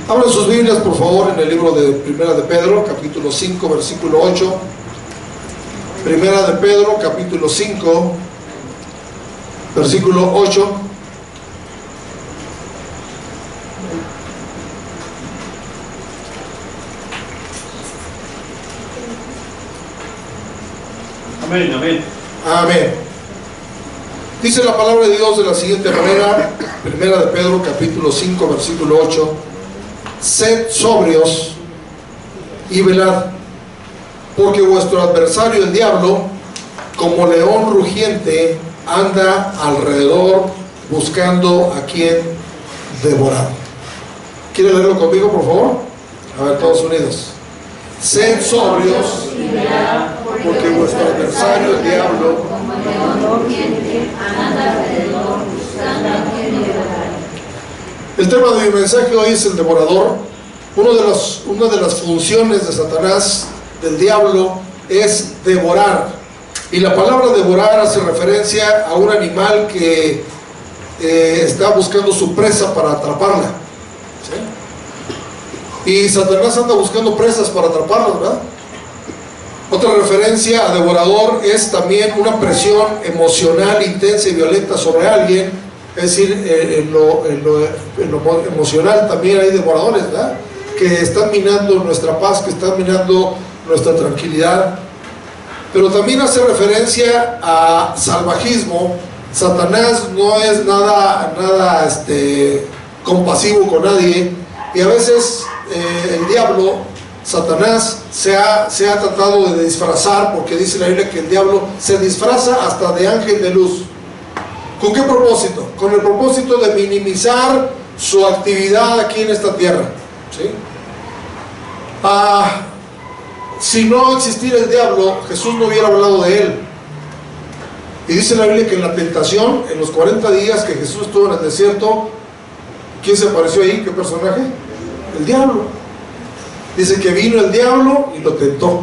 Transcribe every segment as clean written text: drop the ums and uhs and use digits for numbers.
Abran sus Biblias, por favor, en el libro de Primera de Pedro, capítulo 5, versículo 8. Primera de Pedro, capítulo 5, versículo 8. Amén, amén. Amén. Dice la palabra de Dios de la siguiente manera, Primera de Pedro, capítulo 5, versículo 8. Sed sobrios y velad, porque vuestro adversario el diablo, como león rugiente, anda alrededor buscando a quien devorar. ¿Quiere leerlo conmigo, por favor? A ver, todos unidos. Sed sobrios y velad, porque vuestro adversario el diablo, como león rugiente, anda alrededor buscando a quien devorar. El tema de mi mensaje hoy es el devorador. Una de las funciones de Satanás, del diablo, es devorar. Y la palabra devorar hace referencia a un animal que está buscando su presa para atraparla. ¿Sí? Y Satanás anda buscando presas para atraparlas, ¿verdad? Otra referencia a devorador es también una presión emocional intensa y violenta sobre alguien. Es decir, en lo emocional también hay devoradores, ¿verdad? Que están minando nuestra paz, que están minando nuestra tranquilidad. Pero también hace referencia a salvajismo. Satanás no es nada compasivo con nadie, y a veces el diablo, Satanás, se ha tratado de disfrazar, porque dice la Biblia que el diablo se disfraza hasta de ángel de luz. ¿Con qué propósito? Con el propósito de minimizar su actividad aquí en esta tierra. ¿Sí? Si no existiera el diablo, Jesús no hubiera hablado de él. Y dice la Biblia que en la tentación, en los 40 días que Jesús estuvo en el desierto, ¿quién se apareció ahí? ¿Qué personaje? El diablo. Dice que vino el diablo y lo tentó.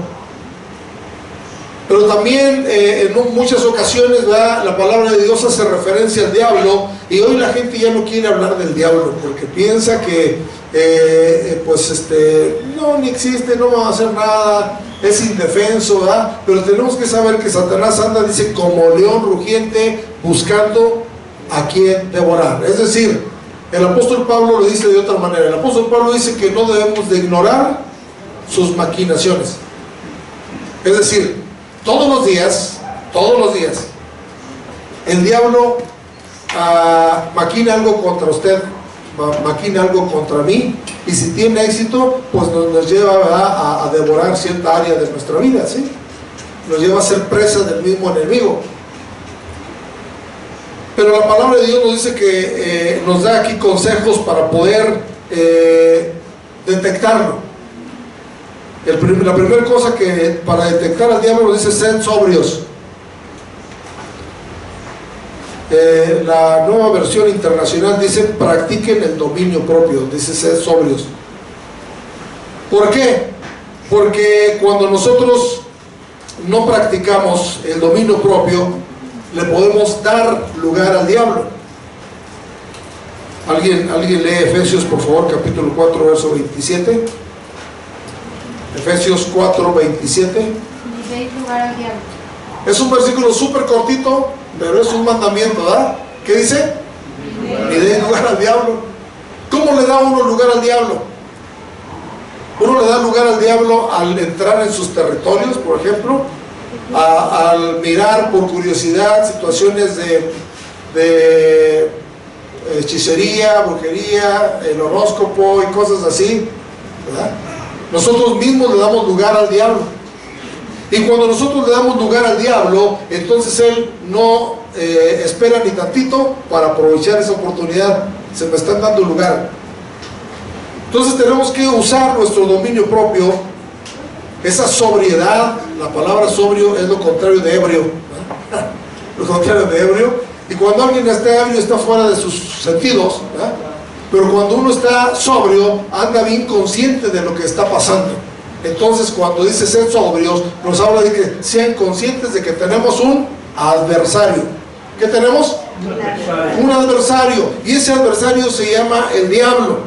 Pero también en muchas ocasiones, ¿verdad?, la palabra de Dios hace referencia al diablo, y hoy la gente ya no quiere hablar del diablo porque piensa que no, ni existe, no va a hacer nada, es indefenso, ¿verdad? Pero tenemos que saber que Satanás anda, dice, como león rugiente buscando a quien devorar. Es decir, el apóstol Pablo lo dice de otra manera. El apóstol Pablo dice que no debemos de ignorar sus maquinaciones. Es decir, todos los días, el diablo maquina algo contra usted, maquina algo contra mí, y si tiene éxito, pues nos lleva, ¿verdad?, a devorar cierta área de nuestra vida, ¿sí? Nos lleva a ser presa del mismo enemigo. Pero la palabra de Dios nos dice que nos da aquí consejos para poder detectarlo. La primera cosa que para detectar al diablo nos dice: sed sobrios. La Nueva Versión Internacional dice: practiquen el dominio propio. Dice: sed sobrios. ¿Por qué? Porque cuando nosotros no practicamos el dominio propio, le podemos dar lugar al diablo. ¿Alguien lee Efesios, por favor, capítulo 4, verso 27? Efesios 4, 27. Ni deis lugar al diablo. Es un versículo súper cortito, pero es un mandamiento, ¿verdad? ¿Qué dice? Ni deis lugar al diablo. ¿Cómo le da uno lugar al diablo? Uno le da lugar al diablo al entrar en sus territorios, por ejemplo, al mirar por curiosidad situaciones de hechicería, brujería, el horóscopo y cosas así, ¿verdad? Nosotros mismos le damos lugar al diablo. Y cuando nosotros le damos lugar al diablo, entonces él no espera ni tantito para aprovechar esa oportunidad. Se me están dando lugar. Entonces tenemos que usar nuestro dominio propio, esa sobriedad. La palabra sobrio es lo contrario de ebrio, ¿verdad? Lo contrario de ebrio. Y cuando alguien está ebrio, está fuera de sus sentidos, ¿verdad? Pero cuando uno está sobrio, anda bien consciente de lo que está pasando. Entonces, cuando dice ser sobrios, nos habla de que sean conscientes de que tenemos un adversario. ¿Qué tenemos? Un adversario. Y ese adversario se llama el diablo.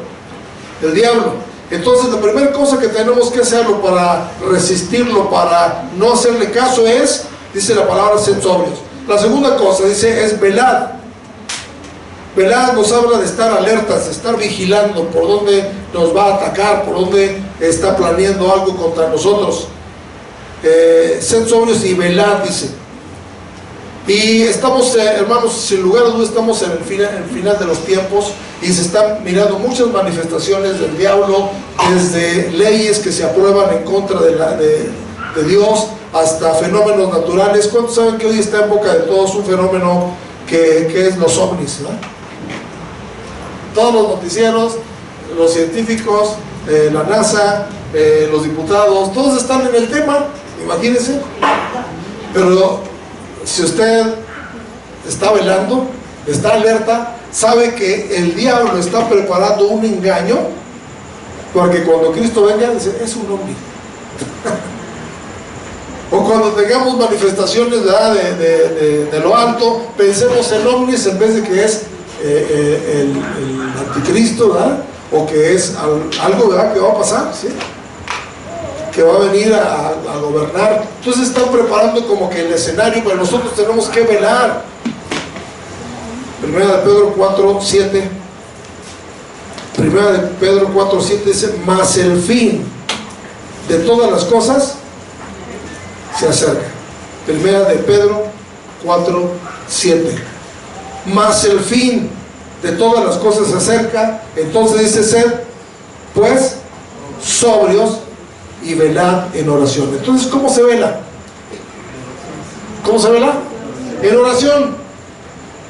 el diablo. Entonces la primera cosa que tenemos que hacerlo para resistirlo, para no hacerle caso es, dice la palabra, sed sobrios. La segunda cosa, dice, es velad. Velad nos habla de estar alertas, de estar vigilando por dónde nos va a atacar, por dónde está planeando algo contra nosotros. Sed sobrios y velad, dice. Y estamos, hermanos, sin lugar a dudas, estamos en el final de los tiempos y se están mirando muchas manifestaciones del diablo, desde leyes que se aprueban en contra de Dios hasta fenómenos naturales. ¿Cuántos saben que hoy está en boca de todos un fenómeno que es los ovnis, ¿no? Todos los noticieros, los científicos, la NASA, los diputados, todos están en el tema, imagínense. Pero si usted está velando, está alerta, sabe que el diablo está preparando un engaño, porque cuando Cristo venga, dice, es un ovni. O cuando tengamos manifestaciones de lo alto, pensemos en ovnis en vez de que es el anticristo, ¿verdad? O que es algo, ¿verdad?, que va a pasar, ¿sí?, que va a venir a gobernar. Entonces están preparando como que el escenario, pero nosotros tenemos que velar. Primera de Pedro 4:7. Primera de Pedro 4:7 dice, mas el fin de todas las cosas se acerca. Primera de Pedro 4:7. Mas el fin de todas las cosas se acerca. Entonces dice, sed pues sobrios y velad en oración. Entonces, ¿cómo se vela? ¿Cómo se vela? En oración,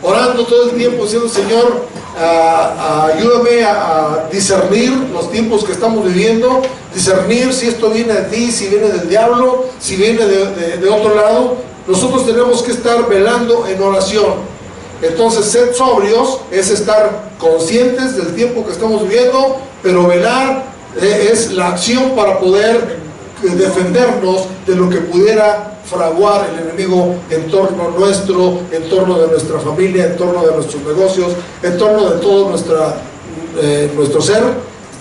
orando todo el tiempo, diciendo, Señor, ayúdame a discernir los tiempos que estamos viviendo, discernir si esto viene de ti, si viene del diablo, si viene de otro lado. Nosotros tenemos que estar velando en oración. Entonces, ser sobrios es estar conscientes del tiempo que estamos viviendo, pero velar es la acción para poder defendernos de lo que pudiera fraguar el enemigo en torno nuestro, en torno de nuestra familia, en torno de nuestros negocios, en torno de todo nuestro ser,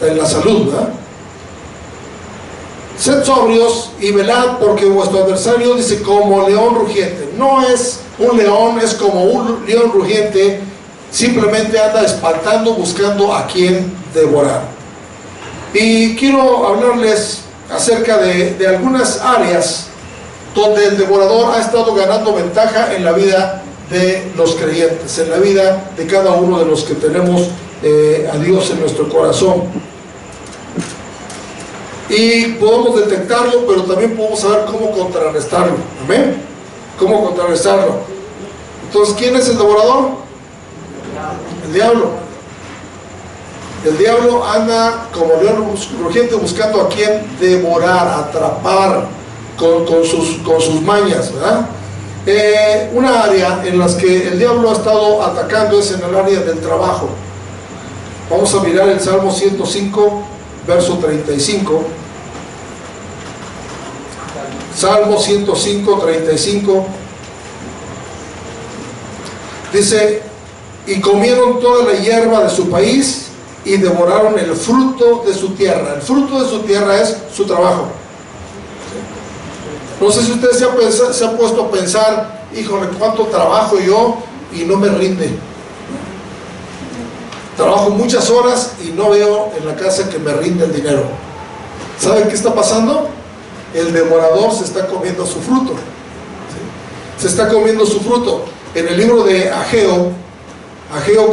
en la salud, ¿verdad? Sed sobrios y velad, porque vuestro adversario, dice, como león rugiente. No es un león, es como un león rugiente, simplemente anda espantando, buscando a quien devorar. Y quiero hablarles acerca de algunas áreas donde el devorador ha estado ganando ventaja en la vida de los creyentes, en la vida de cada uno de los que tenemos a Dios en nuestro corazón. Y podemos detectarlo, pero también podemos saber cómo contrarrestarlo. ¿Amén? ¿Cómo contrarrestarlo? Entonces, ¿quién es el devorador? El diablo. El diablo anda como león rugiente buscando a quien devorar, atrapar con sus mañas, ¿verdad? Una área en la que el diablo ha estado atacando es en el área del trabajo. Vamos a mirar el Salmo 105, verso 35. Salmo 105, 35. Dice, y comieron toda la hierba de su país y devoraron el fruto de su tierra. El fruto de su tierra es su trabajo. No sé si usted se ha puesto a pensar, híjole, cuánto trabajo yo y no me rinde. Trabajo muchas horas y no veo en la casa que me rinde el dinero. ¿Sabe qué está pasando? El devorador se está comiendo su fruto. Se está comiendo su fruto. En el libro de Ageo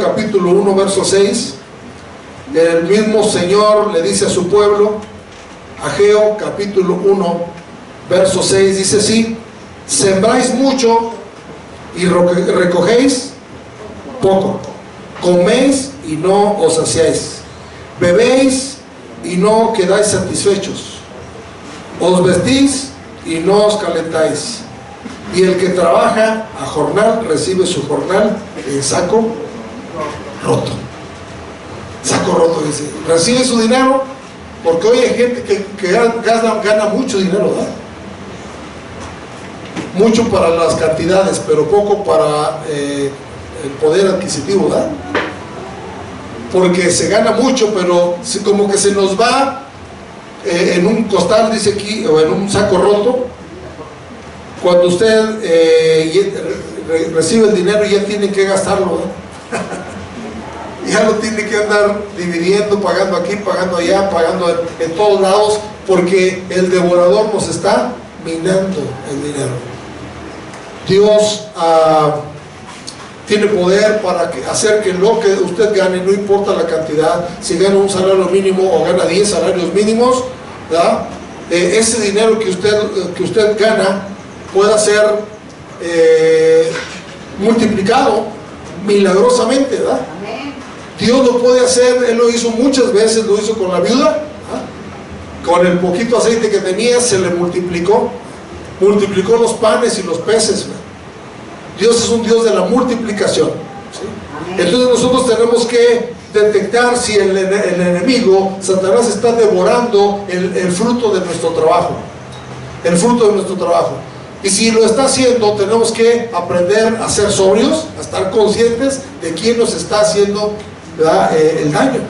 capítulo 1, verso 6, el mismo Señor le dice a su pueblo, Ageo capítulo 1, verso 6, dice así, sembráis mucho y recogéis poco, coméis y no os saciáis, bebéis y no quedáis satisfechos, os vestís y no os calentáis, y el que trabaja a jornal recibe su jornal en saco roto. Saco roto, dice, recibe su dinero, porque hoy hay gente que gana mucho dinero, ¿verdad? Mucho para las cantidades, pero poco para el poder adquisitivo, ¿verdad? porque se gana mucho, pero como que se nos va en un costal, dice aquí, o en un saco roto. Cuando usted recibe el dinero, ya tiene que gastarlo, ¿no? Ya lo tiene que andar dividiendo, pagando aquí, pagando allá, pagando en todos lados, porque el devorador nos está minando el dinero. Dios tiene poder para hacer que lo que usted gane, no importa la cantidad, si gana un salario mínimo o gana 10 salarios mínimos, ¿verdad? Ese dinero que usted gana pueda ser multiplicado milagrosamente, ¿verdad? Dios lo puede hacer. Él lo hizo muchas veces, lo hizo con la viuda, ¿verdad? Con el poquito aceite que tenía se le multiplicó los panes y los peces, ¿verdad? Dios es un Dios de la multiplicación, ¿sí? Entonces nosotros tenemos que detectar si el enemigo, Satanás, está devorando el fruto de nuestro trabajo, el fruto de nuestro trabajo. Y si lo está haciendo, tenemos que aprender a ser sobrios, a estar conscientes de quién nos está haciendo, ¿verdad?, el daño.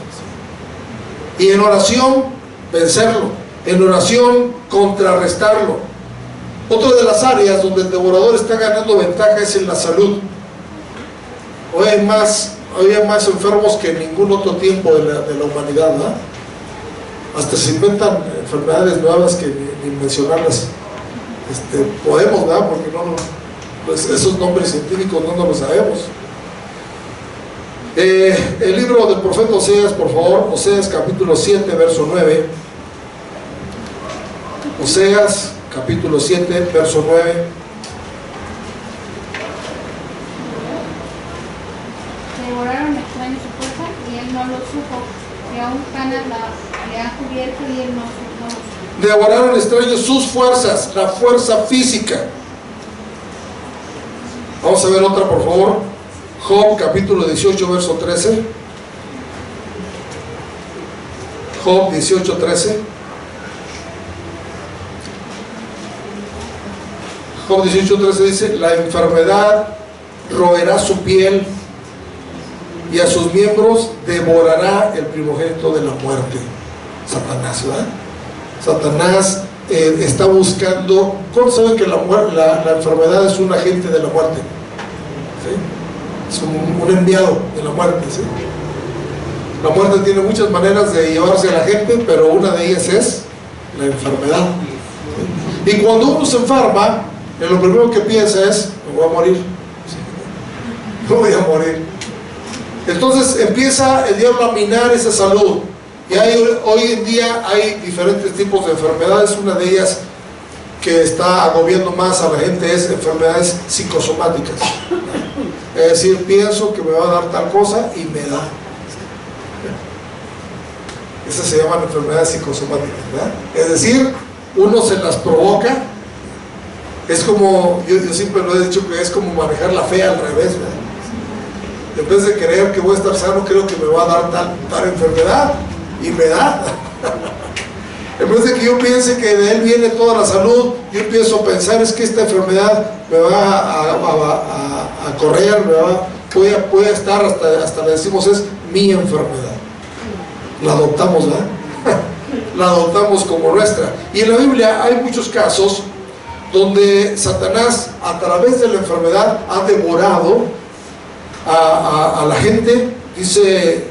Y en oración vencerlo, en oración contrarrestarlo. Otra de las áreas donde el devorador está ganando ventaja es en la salud. Hoy hay más enfermos que en ningún otro tiempo de la humanidad, ¿verdad? Hasta se inventan enfermedades nuevas que ni mencionarlas podemos, ¿verdad? Porque pues esos nombres científicos no los sabemos. El libro del profeta Oseas, por favor, Oseas capítulo 7, verso 9. Oseas capítulo 7, verso 9. Devoraron extraños su fuerza y él no lo supo, y aún canas le ha cubierto y él no lo supo. Devoraron extraños sus fuerzas, la fuerza física. Vamos a ver otra, por favor. Job capítulo 18, verso 13. Job 18, 13. Job 18, 13 dice: la enfermedad roerá su piel y a sus miembros devorará el primogénito de la muerte. Satanás, ¿verdad? Satanás está buscando. ¿Cómo saben que la enfermedad es un agente de la muerte? ¿Sí? Es un enviado de la muerte, ¿sí? La muerte tiene muchas maneras de llevarse a la gente, pero una de ellas es la enfermedad. ¿Sí? Y cuando uno se enferma, lo primero que piensa es: me voy a morir, ¿sí? Me voy a morir. Entonces empieza el diablo a minar esa salud. Y hoy en día hay diferentes tipos de enfermedades. Una de ellas que está agobiando más a la gente es enfermedades psicosomáticas. Es decir, pienso que me va a dar tal cosa y me da. Esas se llaman enfermedades psicosomáticas, ¿verdad? Es decir, uno se las provoca. Es como, yo siempre lo he dicho, que es como manejar la fe al revés, ¿verdad? En vez de creer que voy a estar sano, creo que me va a dar tal enfermedad y me da. En vez de que yo piense que de él viene toda la salud, yo empiezo a pensar: es que esta enfermedad me va a correr, voy a estar, hasta le decimos es mi enfermedad. La adoptamos, ¿verdad? La adoptamos como nuestra. Y en la Biblia hay muchos casos donde Satanás, a través de la enfermedad, ha devorado a la gente. Dice,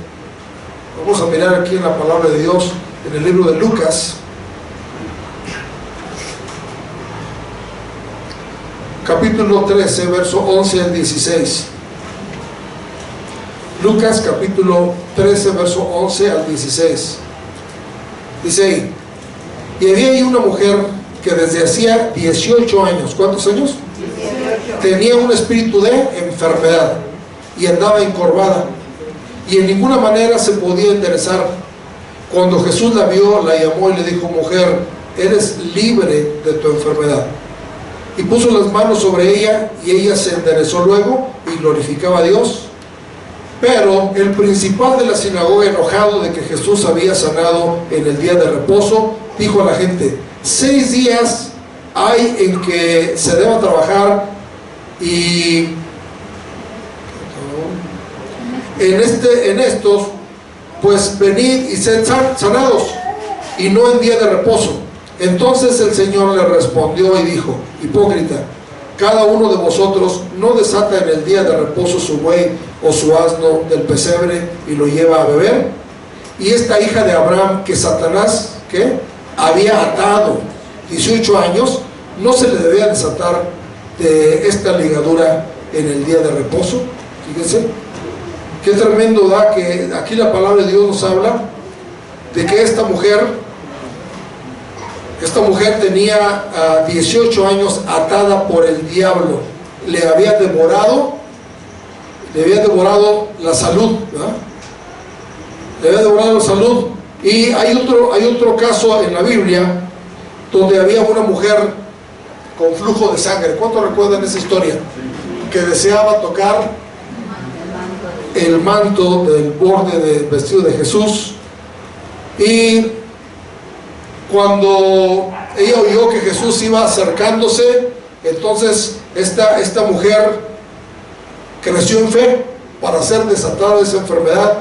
vamos a mirar aquí en la palabra de Dios, en el libro de Lucas, capítulo 13, verso 11 al 16. Lucas capítulo 13, verso 11 al 16. Dice ahí: y había ahí una mujer que desde hacía 18 años, ¿cuántos años? 18. Tenía un espíritu de enfermedad y andaba encorvada y en ninguna manera se podía enderezar. Cuando Jesús la vio, la llamó y le dijo: mujer, eres libre de tu enfermedad. Y puso las manos sobre ella y ella se enderezó luego y glorificaba a Dios. Pero el principal de la sinagoga, enojado de que Jesús había sanado en el día de reposo, dijo a la gente: 6 días hay en que se deba trabajar, y en estos pues venid y sed sanados, y no en día de reposo. Entonces el Señor le respondió y dijo: hipócrita, cada uno de vosotros no desata en el día de reposo su buey o su asno del pesebre y lo lleva a beber. Y esta hija de Abraham, que Satanás, ¿qué?, había atado 18 años, ¿no se le debía desatar de esta ligadura en el día de reposo? Fíjense qué tremendo da que aquí la palabra de Dios nos habla de que esta mujer tenía 18 años atada por el diablo. Le había devorado la salud, ¿verdad? Le había devorado la salud. Y hay otro caso en la Biblia donde había una mujer con flujo de sangre. ¿Cuántos recuerdan esa historia? Que deseaba tocar el manto del borde del vestido de Jesús, y cuando ella oyó que Jesús iba acercándose, entonces esta mujer creció en fe para ser desatada de esa enfermedad.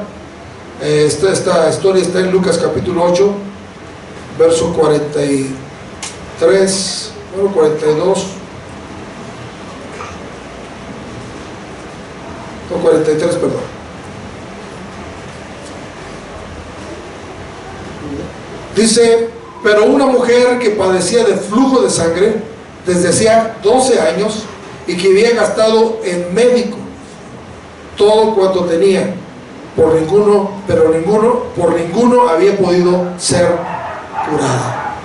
Esta historia está en Lucas capítulo 8, verso 43, 42, no, 43, perdón. Dice: pero una mujer que padecía de flujo de sangre desde hacía 12 años y que había gastado en médico todo cuanto tenía, por ninguno había podido ser curada.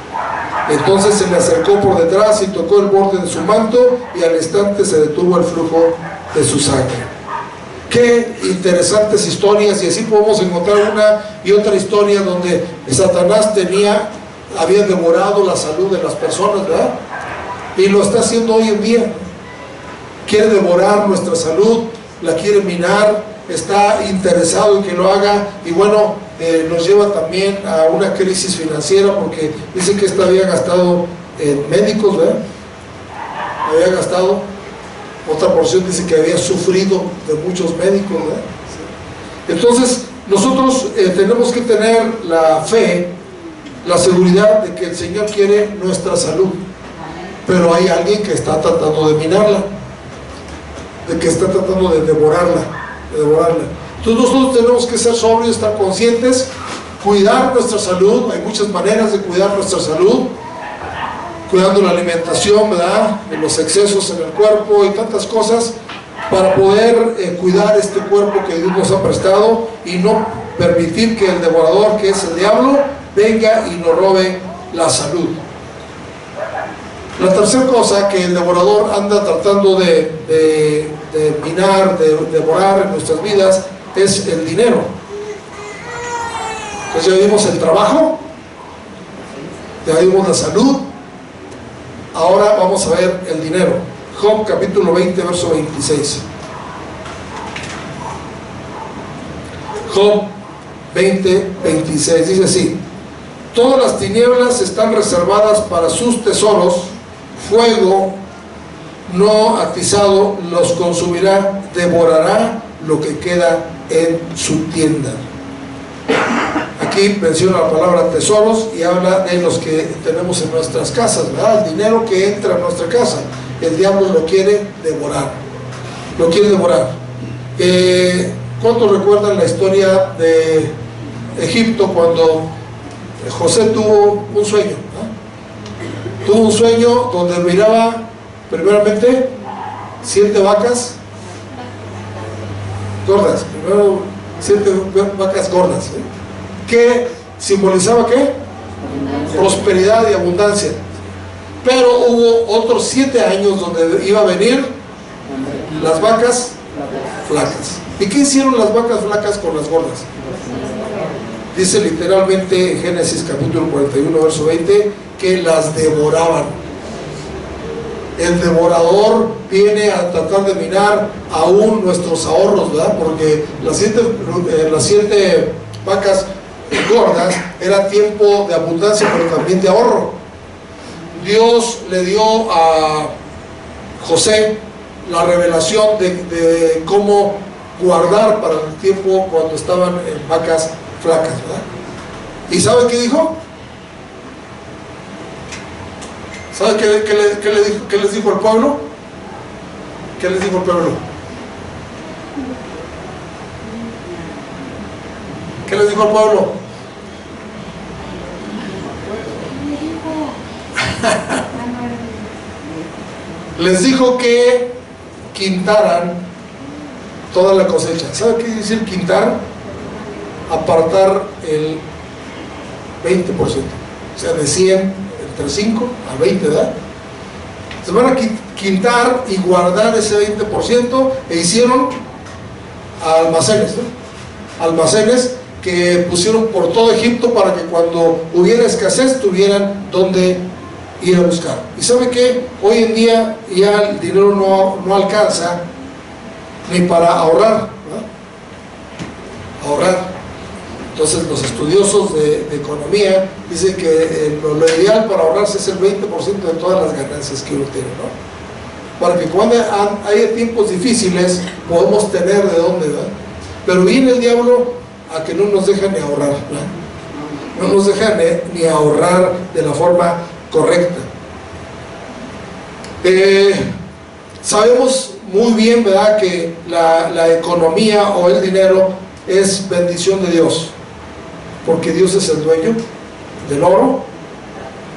Entonces se le acercó por detrás y tocó el borde de su manto, y al instante se detuvo el flujo de su sangre. Qué interesantes historias, y así podemos encontrar una y otra historia donde Satanás había devorado la salud de las personas, ¿verdad? Y lo está haciendo hoy en día. Quiere devorar nuestra salud, la quiere minar, está interesado en que lo haga, y bueno, nos lleva también a una crisis financiera, porque dice que había gastado en médicos, ¿verdad? Había gastado, otra porción dice que había sufrido de muchos médicos, ¿verdad? Entonces nosotros tenemos que tener la fe, la seguridad de que el Señor quiere nuestra salud, pero hay alguien que está tratando de minarla, de que está tratando de devorarla. Entonces nosotros tenemos que ser sobrios, estar conscientes, cuidar nuestra salud. Hay muchas maneras de cuidar nuestra salud, cuidando la alimentación, ¿verdad?, de los excesos en el cuerpo y tantas cosas, para poder cuidar este cuerpo que Dios nos ha prestado, y no permitir que el devorador, que es el diablo, venga y nos robe la salud. La tercera cosa que el devorador anda tratando de minar, de devorar en nuestras vidas, es el dinero. Entonces ya vimos el trabajo, ya vimos la salud, ahora vamos a ver el dinero. Job capítulo 20, verso 26. Job 20, 26 dice así: todas las tinieblas están reservadas para sus tesoros, fuego no atizado los consumirá, devorará lo que queda en su tienda. Aquí menciona la palabra tesoros y habla de los que tenemos en nuestras casas, ¿verdad? El dinero que entra a nuestra casa, el diablo lo quiere devorar, lo quiere devorar. ¿Cuántos recuerdan la historia de Egipto cuando José tuvo un sueño? Tuvo un sueño donde miraba primeramente 7 vacas gordas, primero 7 vacas gordas, que simbolizaba ¿qué? Prosperidad y abundancia. Pero hubo otros 7 años donde iba a venir las vacas flacas. ¿Y qué hicieron las vacas flacas con las gordas? Dice literalmente en Génesis capítulo 41, verso 20, que las devoraban. El devorador viene a tratar de minar aún nuestros ahorros, ¿verdad? Porque las 7 vacas gordas era tiempo de abundancia, pero también de ahorro. Dios le dio a José la revelación de cómo guardar para el tiempo cuando estaban en vacas flacas, ¿verdad? ¿Y sabe qué dijo? ¿Sabe qué les dijo el pueblo? ¿Qué les dijo el pueblo? ¿Qué les dijo el pueblo? Les dijo que quintaran toda la cosecha. ¿Sabe qué quiere decir quintar? Apartar el 20%. O sea, de 100, entre 5 a 20, ¿verdad? Se van a quintar y guardar ese 20% e hicieron almacenes, ¿no? Almacenes que pusieron por todo Egipto para que cuando hubiera escasez tuvieran donde ir a buscar. Y sabe que hoy en día ya el dinero no alcanza ni para ahorrar, ¿no? Ahorrar. Entonces los estudiosos de economía dicen que lo ideal para ahorrarse es el 20% de todas las ganancias que uno tiene, ¿no? Para que cuando haya tiempos difíciles podamos tener de dónde, ¿verdad? Pero viene el diablo a que no nos deja ni ahorrar, ¿verdad? No nos deja ni ahorrar de la forma correcta. Sabemos muy bien, ¿verdad?, que la economía o el dinero es bendición de Dios, porque Dios es el dueño del oro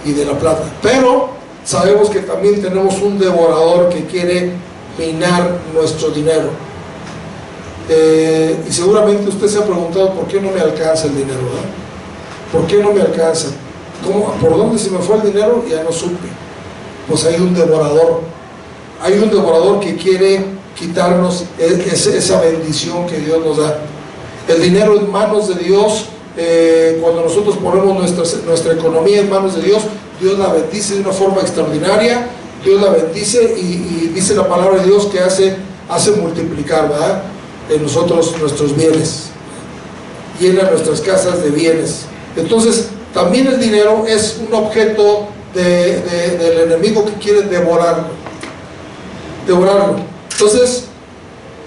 y de la plata. Pero sabemos que también tenemos un devorador que quiere minar nuestro dinero. Y seguramente usted se ha preguntado por qué no me alcanza el dinero, ¿verdad? ¿Por qué no me alcanza? ¿Por dónde se me fue el dinero? Ya no supe. Pues hay un devorador. Hay un devorador que quiere quitarnos esa bendición que Dios nos da. El dinero en manos de Dios, cuando nosotros ponemos nuestra economía en manos de Dios, Dios la bendice de una forma extraordinaria. Dios la bendice y dice la palabra de Dios que hace multiplicar, ¿verdad?, en nosotros nuestros bienes, llena nuestras casas de bienes. Entonces también el dinero es un objeto del enemigo que quiere devorarlo. Entonces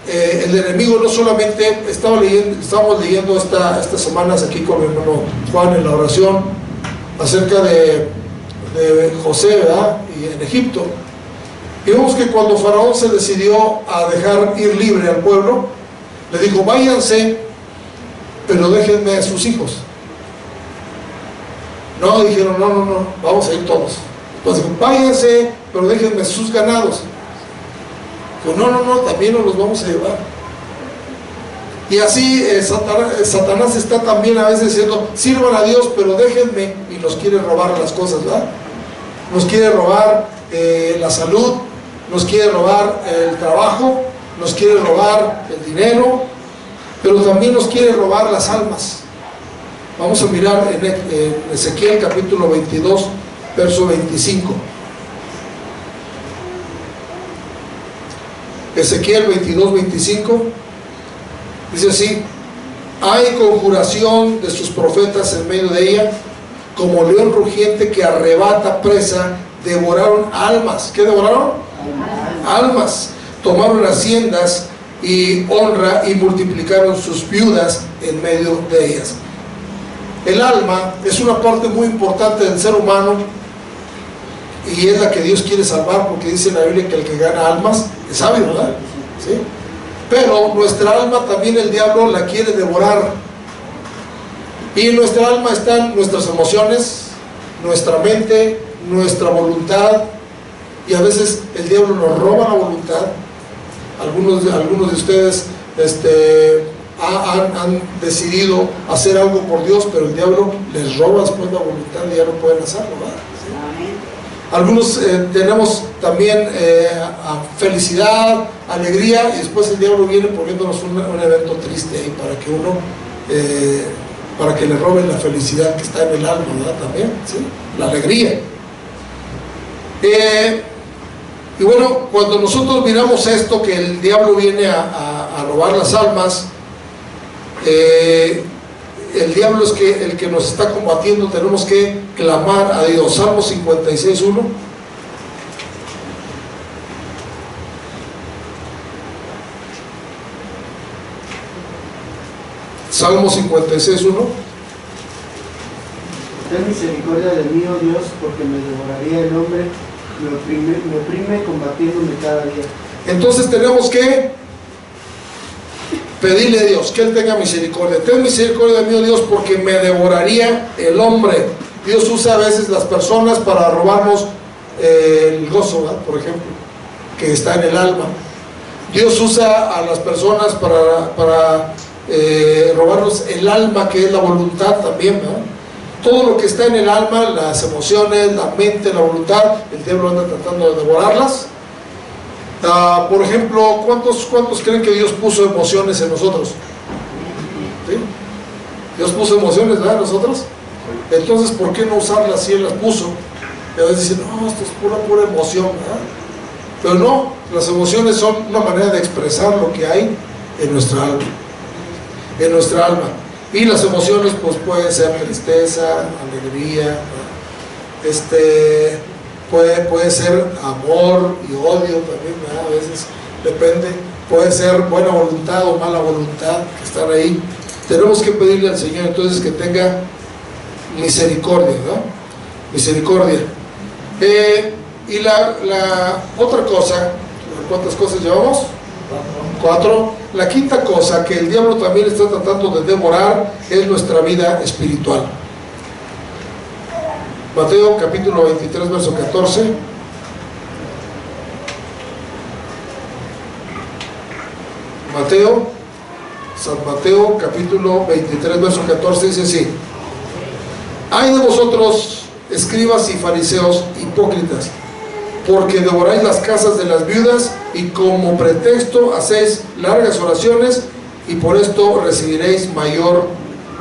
el enemigo no solamente, estábamos leyendo estas semanas aquí con mi hermano Juan en la oración acerca de José, ¿verdad?, y en Egipto, y vemos que cuando Faraón se decidió a dejar ir libre al pueblo, le dijo: váyanse, pero déjenme a sus hijos. No, dijeron: no, vamos a ir todos. Entonces dijo: váyanse, pero déjenme sus ganados. Dijo: no, también nos los vamos a llevar. Y así Satanás está también a veces diciendo: sirvan a Dios, pero déjenme, y nos quiere robar las cosas, ¿verdad? Nos quiere robar la salud, nos quiere robar el trabajo, nos quiere robar el dinero, pero también nos quiere robar las almas. Vamos a mirar en Ezequiel capítulo 22, verso 25. Ezequiel 22, 25 dice así: hay conjuración de sus profetas en medio de ella, como león rugiente que arrebata presa, devoraron almas. ¿Qué devoraron? Almas. Tomaron haciendas y honra y multiplicaron sus viudas en medio de ellas. El alma es una parte muy importante del ser humano y es la que Dios quiere salvar, porque dice en la Biblia que el que gana almas es sabio, ¿verdad? ¿Sí? Pero nuestra alma también el diablo la quiere devorar, y en nuestra alma están nuestras emociones, nuestra mente, nuestra voluntad, y a veces el diablo nos roba la voluntad. Algunos de ustedes han decidido hacer algo por Dios, pero el diablo les roba después la voluntad y ya no pueden hacerlo, ¿verdad? Algunos tenemos también felicidad, alegría, y después el diablo viene poniéndonos un evento triste ahí para que le roben la felicidad que está en el alma, ¿verdad? También, ¿sí? La alegría. Y bueno, cuando nosotros miramos esto, que el diablo viene a robar las almas, el diablo es el que nos está combatiendo. Tenemos que clamar a Dios. Salmo 56:1. Salmo 56:1. Ten misericordia de mí, oh Dios, porque me devoraría el hombre, me oprime combatiéndome cada día. Entonces tenemos que pedirle a Dios que Él tenga misericordia. Ten misericordia de mí, oh Dios, porque me devoraría el hombre. Dios usa a veces las personas para robarnos el gozo, ¿verdad? Por ejemplo, que está en el alma. Dios usa a las personas para robarnos el alma, que es la voluntad también, ¿verdad? Todo lo que está en el alma, las emociones, la mente, la voluntad, el diablo anda tratando de devorarlas. Por ejemplo, ¿cuántos creen que Dios puso emociones en nosotros? ¿Sí? Dios puso emociones, ¿verdad? En nosotros. Entonces, ¿por qué no usarlas si Él las puso? Y a veces dicen, no, esto es pura emoción, ¿verdad? Pero no, las emociones son una manera de expresar lo que hay en nuestra alma. En nuestra alma. Y las emociones, pues, pueden ser tristeza, alegría, puede ser amor y odio también, ¿verdad? A veces depende, puede ser buena voluntad o mala voluntad que están ahí. Tenemos que pedirle al Señor entonces que tenga misericordia, ¿no? Misericordia. Y la otra cosa, ¿cuántas cosas llevamos? 4. La quinta cosa que el diablo también está tratando de devorar es nuestra vida espiritual. Mateo capítulo 23, verso 14. San Mateo capítulo 23, verso 14 dice así: Ay de vosotros, escribas y fariseos hipócritas, porque devoráis las casas de las viudas y como pretexto hacéis largas oraciones, y por esto recibiréis mayor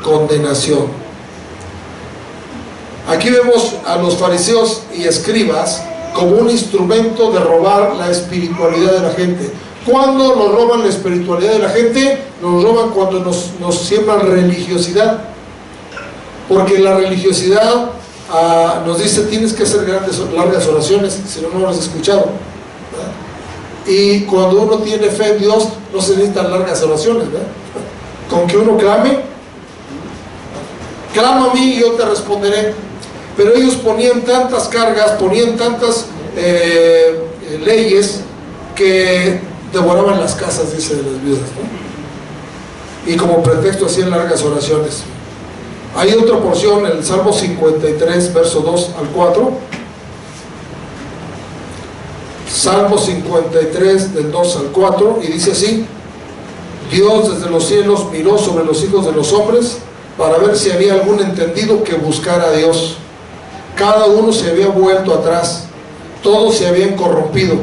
condenación. Aquí vemos a los fariseos y escribas como un instrumento de robar la espiritualidad de la gente. ¿Cuándo nos roban la espiritualidad de la gente? Nos roban cuando nos siembran religiosidad, porque la religiosidad nos dice tienes que hacer largas oraciones, si no, no lo has escuchado, ¿verdad? Y cuando uno tiene fe en Dios no se necesitan largas oraciones, ¿verdad? Con que uno clama a mí y yo te responderé. Pero ellos ponían tantas cargas, ponían tantas leyes que devoraban las casas, dice, de las viudas, ¿no? Y como pretexto hacían largas oraciones. Hay otra porción en el Salmo 53, verso 2 al 4. Salmo 53, del 2 al 4, y dice así: Dios desde los cielos miró sobre los hijos de los hombres para ver si había algún entendido que buscara a Dios. Cada uno se había vuelto atrás, todos se habían corrompido.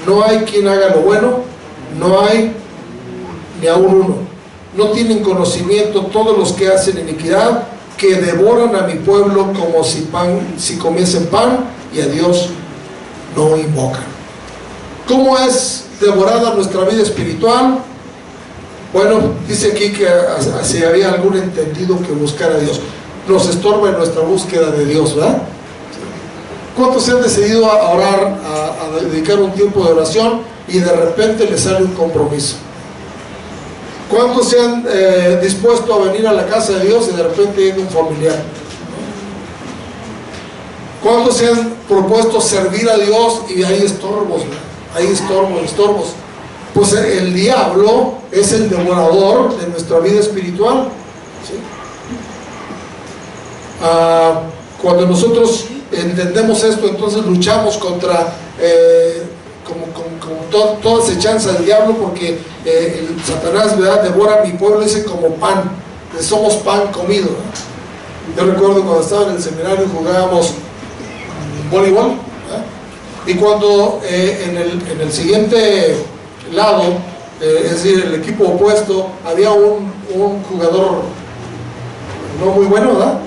No hay quien haga lo bueno, no hay ni aún uno. No tienen conocimiento todos los que hacen iniquidad, que devoran a mi pueblo como si comiesen pan, y a Dios no invocan. ¿Cómo es devorada nuestra vida espiritual? Bueno, dice aquí que si había algún entendido que buscara a Dios. Nos estorba en nuestra búsqueda de Dios, ¿verdad? ¿Cuántos se han decidido a orar, a dedicar un tiempo de oración y de repente les sale un compromiso? ¿Cuántos se han dispuesto a venir a la casa de Dios y de repente viene un familiar? ¿Cuántos se han propuesto servir a Dios y hay estorbos, ¿verdad? Hay estorbos? Pues el diablo es el devorador de nuestra vida espiritual, ¿sí? Cuando nosotros entendemos esto, entonces luchamos contra toda acechanza del diablo, porque el Satanás, ¿verdad?, devora a mi pueblo, dice, como pan, somos pan comido, ¿verdad? Yo recuerdo cuando estaba en el seminario jugábamos voleibol, ¿verdad? Y cuando en el siguiente lado, es decir, el equipo opuesto, había un jugador no muy bueno, ¿verdad?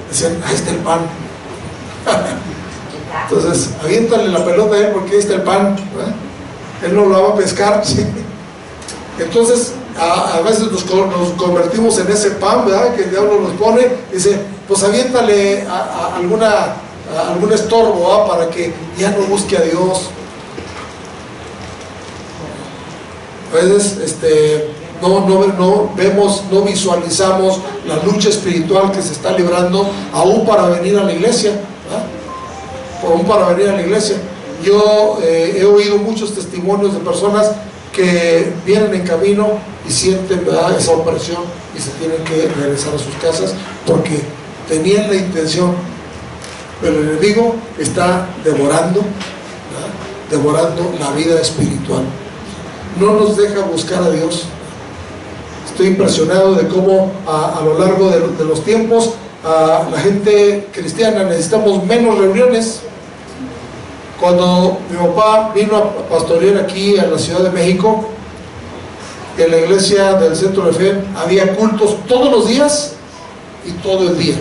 Decían, ahí está el pan. Entonces, aviéntale la pelota a él porque ahí está el pan, ¿verdad? Él no lo va a pescar, ¿sí? Entonces, a veces nos convertimos en ese pan, ¿verdad?, que el diablo nos pone. Dice, pues aviéntale algún estorbo, ¿verdad?, para que ya no busque a Dios. A veces no vemos, no visualizamos la lucha espiritual que se está librando aún para venir a la iglesia, ¿verdad? Aún para venir a la iglesia. Yo he oído muchos testimonios de personas que vienen en camino y sienten, ¿verdad?, esa opresión y se tienen que regresar a sus casas porque tenían la intención, pero el enemigo está devorando, ¿verdad?, devorando la vida espiritual. No nos deja buscar a Dios. Estoy impresionado de cómo a lo largo de los tiempos la gente cristiana necesitamos menos reuniones. Cuando mi papá vino a pastorear aquí a la Ciudad de México, en la iglesia del Centro de Fe había cultos todos los días y todo el día.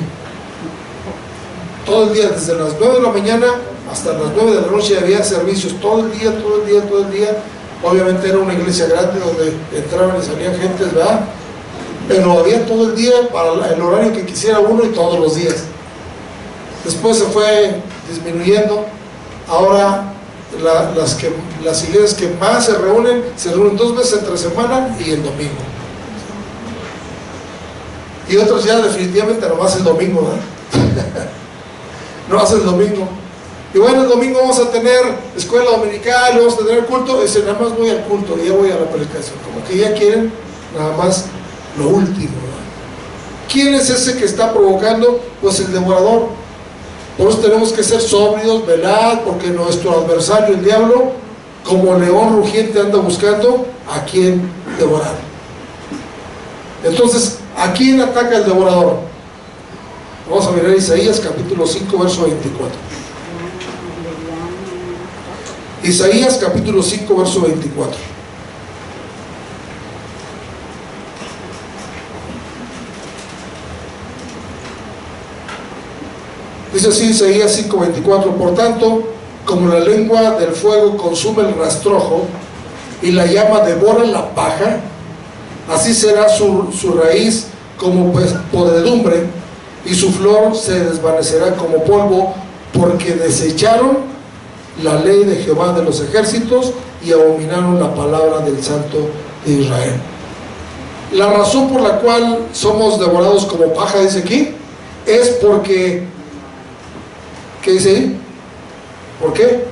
Todo el día, desde las 9 de la mañana hasta las 9 de la noche había servicios todo el día, todo el día, todo el día. Obviamente era una iglesia grande donde entraban y salían gentes, ¿verdad? Pero había todo el día para el horario que quisiera uno y todos los días. Después se fue disminuyendo. Ahora las iglesias que más se reúnen 2 veces entre semana y el domingo. Y otros ya definitivamente nomás el domingo, ¿verdad? No hace el domingo. Y bueno, el domingo vamos a tener escuela dominical, vamos a tener culto. Y dice, nada más voy al culto, ya voy a la predicación. Como que ya quieren nada más lo último, ¿verdad? ¿Quién es ese que está provocando? Pues el devorador. Por eso tenemos que ser sobrios, velar, porque nuestro adversario, el diablo, como león rugiente, anda buscando a quién devorar. Entonces, ¿a quién ataca el devorador? Vamos a mirar Isaías capítulo 5, verso 24. Isaías capítulo 5, verso 24. Dice así Isaías 5:24: por tanto, como la lengua del fuego consume el rastrojo y la llama devora la paja, así será su raíz como podredumbre y su flor se desvanecerá como polvo, porque desecharon la ley de Jehová de los ejércitos y abominaron la palabra del Santo de Israel. La razón por la cual somos devorados como paja, dice aquí, es porque, ¿qué dice ahí? ¿Por qué?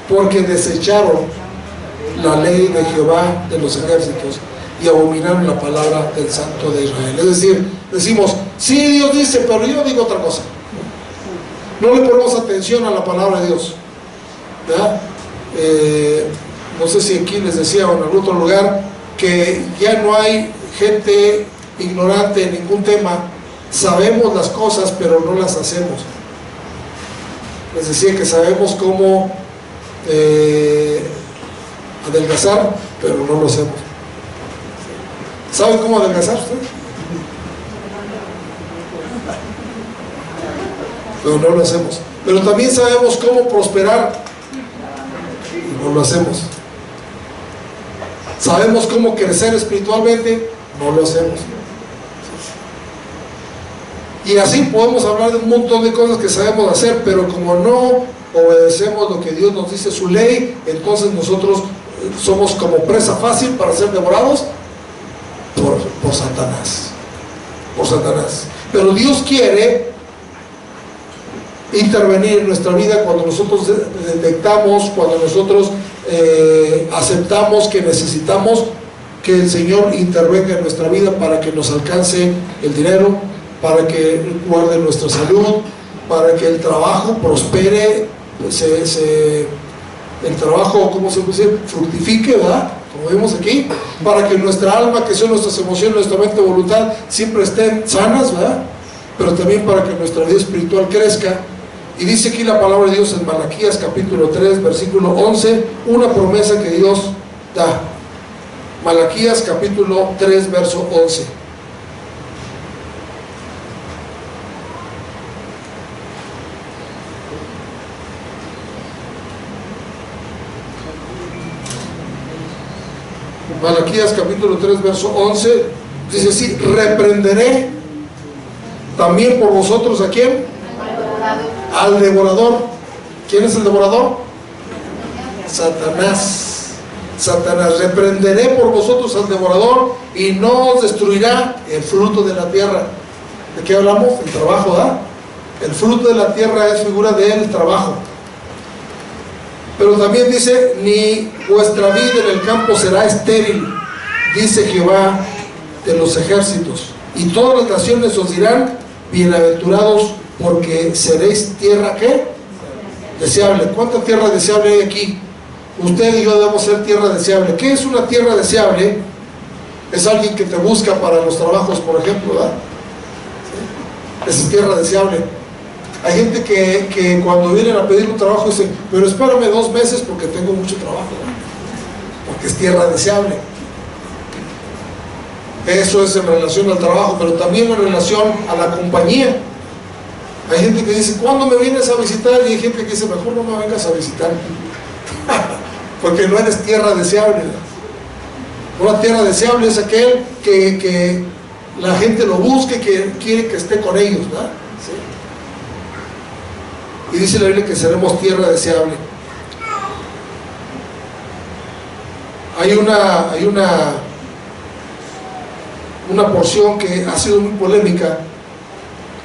Porque desecharon la ley de Jehová de los ejércitos y abominaron la palabra del Santo de Israel. Es decir, decimos, sí, Dios dice, pero yo digo otra cosa. No le ponemos atención a la palabra de Dios, ¿verdad? No sé si aquí les decía o en algún otro lugar que ya no hay gente ignorante en ningún tema. Sabemos las cosas, pero no las hacemos. Les decía que sabemos cómo adelgazar, pero no lo hacemos. ¿Saben cómo adelgazar ustedes? Pero no lo hacemos. Pero también sabemos cómo prosperar y no lo hacemos. Sabemos cómo crecer espiritualmente, no lo hacemos. Y así podemos hablar de un montón de cosas que sabemos hacer, pero como no obedecemos lo que Dios nos dice, su ley, entonces nosotros somos como presa fácil para ser devorados por Satanás. Por Satanás. Pero Dios quiere intervenir en nuestra vida cuando nosotros detectamos, cuando nosotros aceptamos que necesitamos que el Señor intervenga en nuestra vida para que nos alcance el dinero, para que guarde nuestra salud, para que el trabajo prospere, el trabajo, ¿cómo se puede decir? Fructifique, ¿verdad? Como vemos aquí, para que nuestra alma, que son nuestras emociones, nuestra mente, voluntad, siempre estén sanas, ¿verdad? Pero también para que nuestra vida espiritual crezca. Y dice aquí la palabra de Dios en Malaquías capítulo 3, versículo 11, una promesa que Dios da. Malaquías capítulo 3, verso 11. Malaquías capítulo 3, verso 11, dice así: reprenderé también por vosotros, ¿a quién? Al devorador. ¿Quién es el devorador? Satanás. Satanás: reprenderé por vosotros al devorador y no os destruirá el fruto de la tierra. ¿De qué hablamos? El trabajo, ¿verdad? El fruto de la tierra es figura del trabajo. Pero también dice: ni vuestra vida en el campo será estéril, dice Jehová de los ejércitos. Y todas las naciones os dirán: bienaventurados, porque seréis tierra, ¿qué? Deseable. ¿Cuánta tierra deseable hay aquí? Usted y yo debemos ser tierra deseable. ¿Qué es una tierra deseable? Es alguien que te busca para los trabajos, por ejemplo, ¿verdad? ¿Sí? Es tierra deseable. Hay gente que cuando vienen a pedir un trabajo dicen: pero espérame 2 meses porque tengo mucho trabajo, ¿verdad? Porque es tierra deseable. Eso es en relación al trabajo, pero también en relación a la compañía. Hay gente que dice: ¿cuándo me vienes a visitar? Y hay gente que dice: mejor no me vengas a visitar porque no eres tierra deseable, ¿verdad? Una tierra deseable es aquel que la gente lo busque, que quiere que esté con ellos, ¿verdad? ¿Sí? Y dice la Biblia que seremos tierra deseable. Hay una porción que ha sido muy polémica,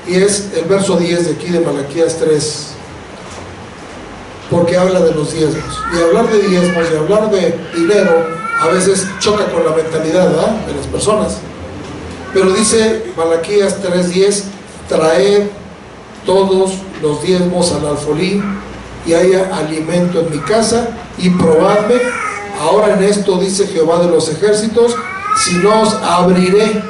y es el verso 10 de aquí de Malaquías 3, porque habla de los diezmos. Y hablar de diezmos y hablar de dinero a veces choca con la mentalidad, ¿verdad?, de las personas. Pero dice Malaquías 3:10: traed todos los diezmos al alfolí, y haya alimento en mi casa, y probadme ahora en esto, dice Jehová de los ejércitos, si no os abriré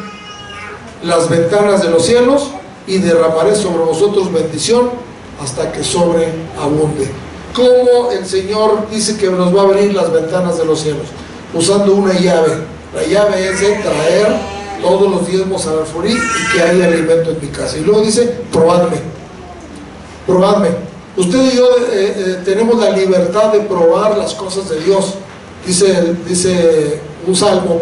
las ventanas de los cielos y derramaré sobre vosotros bendición hasta que sobreabunde. ¿Cómo el Señor dice que nos va a abrir las ventanas de los cielos? Usando una llave. La llave es de traer todos los diezmos al alfolí y que haya alimento en mi casa. Y luego dice: probadme. Probadme. Usted y yo tenemos la libertad de probar las cosas de Dios. Dice un salmo: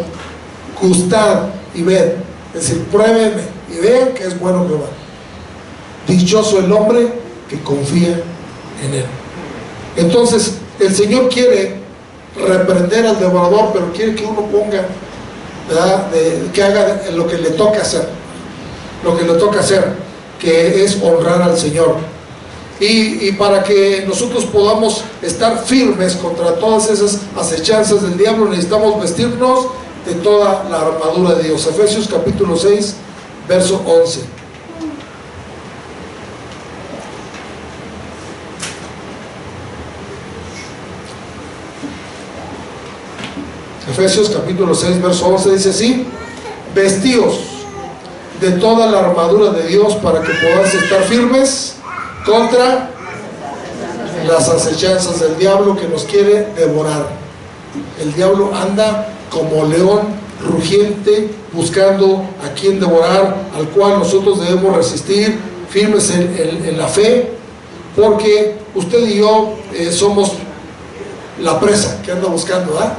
gustad y ved. Es decir, pruébenme y vean que es bueno Jehová. Dichoso el hombre que confía en él. Entonces el Señor quiere reprender al devorador, pero quiere que uno ponga, ¿verdad?, que haga lo que le toca hacer. Lo que le toca hacer, que es honrar al Señor. Y para que nosotros podamos estar firmes contra todas esas acechanzas del diablo, necesitamos vestirnos de toda la armadura de Dios. Efesios capítulo 6, verso 11. Efesios capítulo 6, verso 11 dice así: vestíos de toda la armadura de Dios para que podáis estar firmes contra las acechanzas del diablo que nos quiere devorar. El diablo anda como león rugiente buscando a quien devorar, al cual nosotros debemos resistir firmes en la fe, porque usted y yo somos la presa que anda buscando, ¿verdad?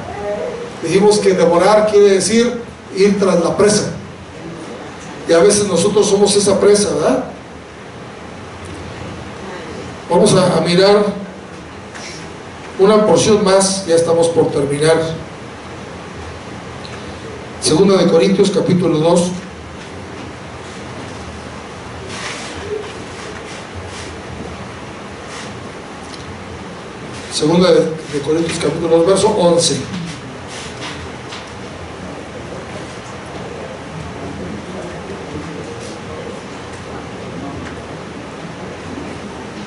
Dijimos que devorar quiere decir ir tras la presa, y a veces nosotros somos esa presa, ¿verdad? Vamos a mirar una porción más, ya estamos por terminar. Segunda de Corintios capítulo 2. Segunda de Corintios capítulo 2, verso 11.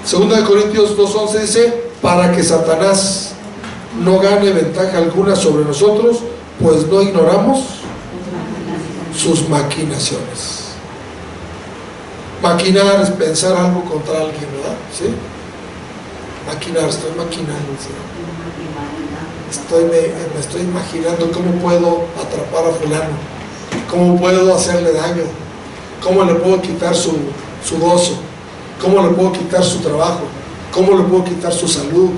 Segunda de Corintios 2:11 dice: para que Satanás no gane ventaja alguna sobre nosotros, pues no ignoramos sus maquinaciones. Maquinar es pensar algo contra alguien, ¿verdad? ¿Sí? Maquinar, estoy maquinando, ¿sí? Me estoy imaginando cómo puedo atrapar a fulano, cómo puedo hacerle daño, cómo le puedo quitar su gozo, cómo le puedo quitar su trabajo, cómo le puedo quitar su salud,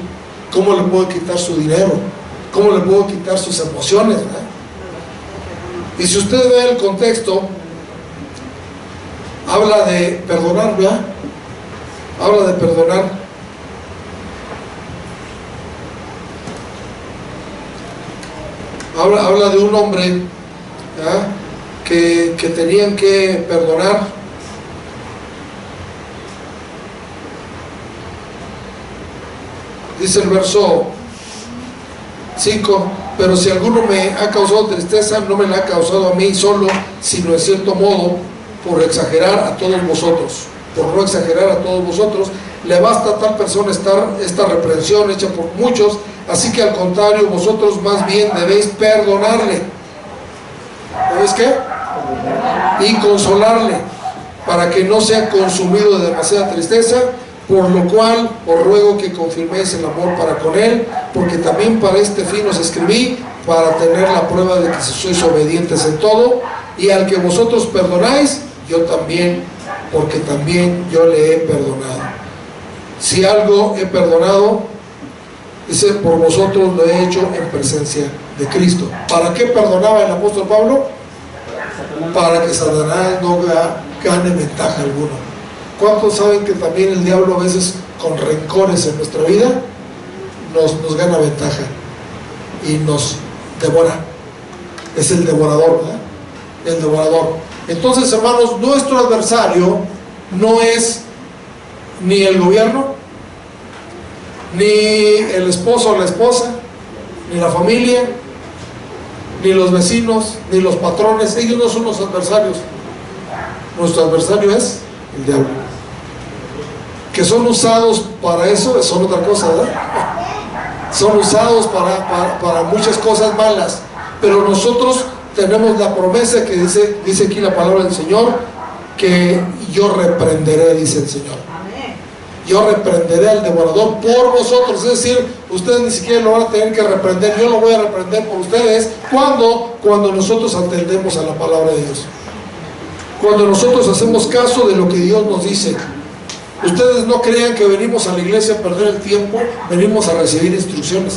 cómo le puedo quitar su dinero, cómo le puedo quitar sus emociones, ¿verdad? Y si usted ve el contexto, habla de perdonar, ¿verdad? Habla de perdonar. habla de un hombre, ¿verdad?, que tenían que perdonar. Dice el verso 5: pero si alguno me ha causado tristeza, no me la ha causado a mí solo, sino en cierto modo por exagerar a todos vosotros. Por no exagerar a todos vosotros, le basta a tal persona esta reprensión hecha por muchos, así que al contrario, vosotros más bien debéis perdonarle. ¿Sabéis qué? Y consolarle, para que no sea consumido de demasiada tristeza, por lo cual os ruego que confirméis el amor para con él, porque también para este fin os escribí, para tener la prueba de que sois obedientes en todo, y al que vosotros perdonáis, yo también, porque también yo le he perdonado. Si algo he perdonado, dice, por vosotros lo he hecho en presencia de Cristo. ¿Para qué perdonaba el apóstol Pablo? Para que Satanás no gane ventaja alguna. ¿Cuántos saben que también el diablo a veces con rencores en nuestra vida nos gana ventaja y nos devora? Es el devorador, ¿verdad? El devorador. Entonces, hermanos, nuestro adversario no es ni el gobierno, ni el esposo o la esposa, ni la familia, ni los vecinos, ni los patrones. Ellos no son los adversarios. Nuestro adversario es el diablo. Que son usados para eso, son otra cosa, ¿verdad? Son usados para muchas cosas malas, pero nosotros tenemos la promesa que dice aquí la palabra del Señor, que yo reprenderé, dice el Señor. Yo reprenderé al devorador por vosotros. Es decir, ustedes ni siquiera lo van a tener que reprender, yo lo voy a reprender por ustedes. Cuando nosotros atendemos a la palabra de Dios, cuando nosotros hacemos caso de lo que Dios nos dice. Ustedes no crean que venimos a la iglesia a perder el tiempo, venimos a recibir instrucciones.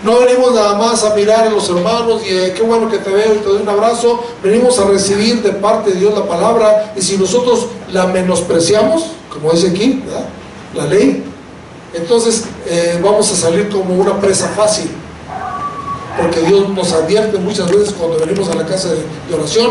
No venimos nada más a mirar a los hermanos y qué bueno que te veo y te doy un abrazo. Venimos a recibir de parte de Dios la palabra, y si nosotros la menospreciamos, como dice aquí, ¿verdad?, la ley, entonces vamos a salir como una presa fácil, porque Dios nos advierte muchas veces cuando venimos a la casa de oración